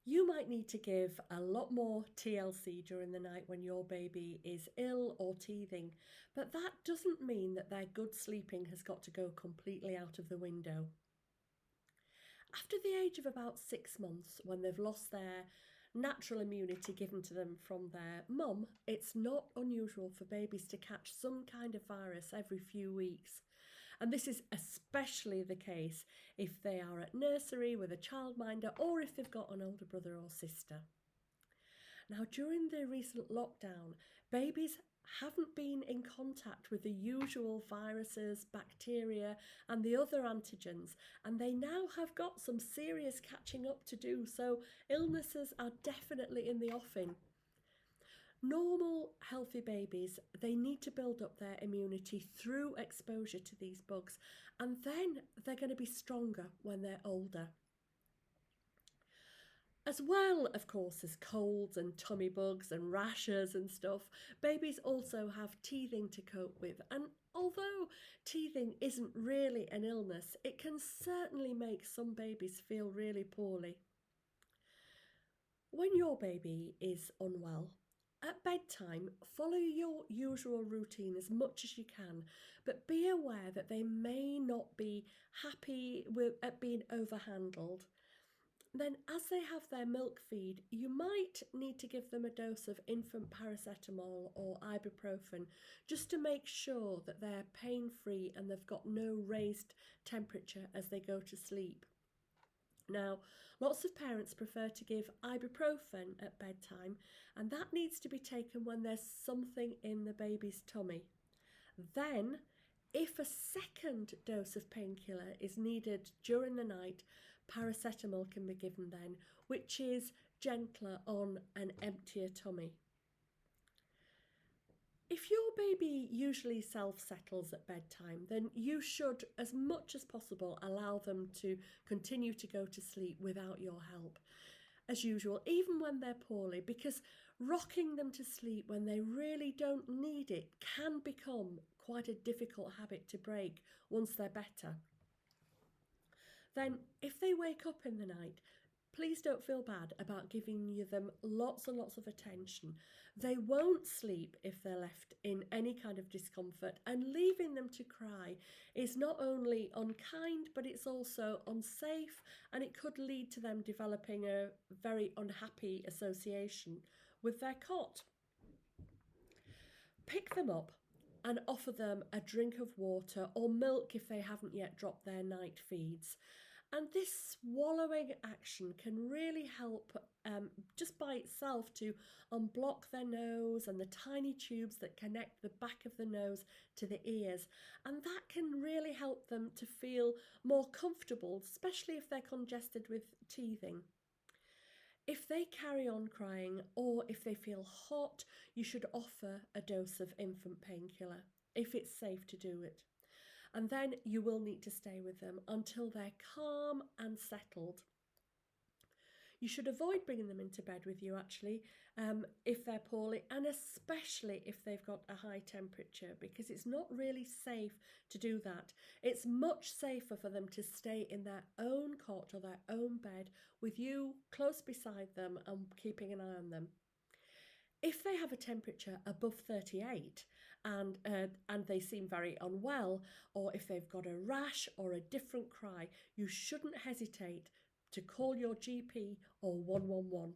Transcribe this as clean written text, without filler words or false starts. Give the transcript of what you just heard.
You might need to give a lot more TLC during the night when your baby is ill or teething, but that doesn't mean that their good sleeping has got to go completely out of the window. After the age of about 6 months, when they've lost their natural immunity given to them from their mum, it's not unusual for babies to catch some kind of virus every few weeks. And this is especially the case if they are at nursery with a childminder or if they've got an older brother or sister. Now, during the recent lockdown, babies haven't been in contact with the usual viruses, bacteria, and the other antigens, and they now have got some serious catching up to do, so illnesses are definitely in the offing. Normal, healthy babies, they need to build up their immunity through exposure to these bugs, and then they're going to be stronger when they're older. As well, of course, as colds and tummy bugs and rashes and stuff, babies also have teething to cope with. And although teething isn't really an illness, it can certainly make some babies feel really poorly. When your baby is unwell, at bedtime, follow your usual routine as much as you can, but be aware that they may not be happy at being overhandled. Then, as they have their milk feed, you might need to give them a dose of infant paracetamol or ibuprofen just to make sure that they're pain free and they've got no raised temperature as they go to sleep. Now, lots of parents prefer to give ibuprofen at bedtime, and that needs to be taken when there's something in the baby's tummy. Then, if a second dose of painkiller is needed during the night, paracetamol can be given then, which is gentler on an emptier tummy. If your baby usually self-settles at bedtime, then you should, as much as possible, allow them to continue to go to sleep without your help. As usual, even when they're poorly, because rocking them to sleep when they really don't need it can become quite a difficult habit to break once they're better. Then, if they wake up in the night, please don't feel bad about giving them lots and lots of attention. They won't sleep if they're left in any kind of discomfort, and leaving them to cry is not only unkind, but it's also unsafe, and it could lead to them developing a very unhappy association with their cot. Pick them up and offer them a drink of water or milk if they haven't yet dropped their night feeds. And this swallowing action can really help just by itself to unblock their nose and the tiny tubes that connect the back of the nose to the ears. And that can really help them to feel more comfortable, especially if they're congested with teething. If they carry on crying or if they feel hot, you should offer a dose of infant painkiller if it's safe to do it. And then you will need to stay with them until they're calm and settled. You should avoid bringing them into bed with you, actually, if they're poorly, and especially if they've got a high temperature, because it's not really safe to do that. It's much safer for them to stay in their own cot or their own bed with you close beside them and keeping an eye on them. If they have a temperature above 38 and they seem very unwell, or if they've got a rash or a different cry, you shouldn't hesitate to call your GP or 111.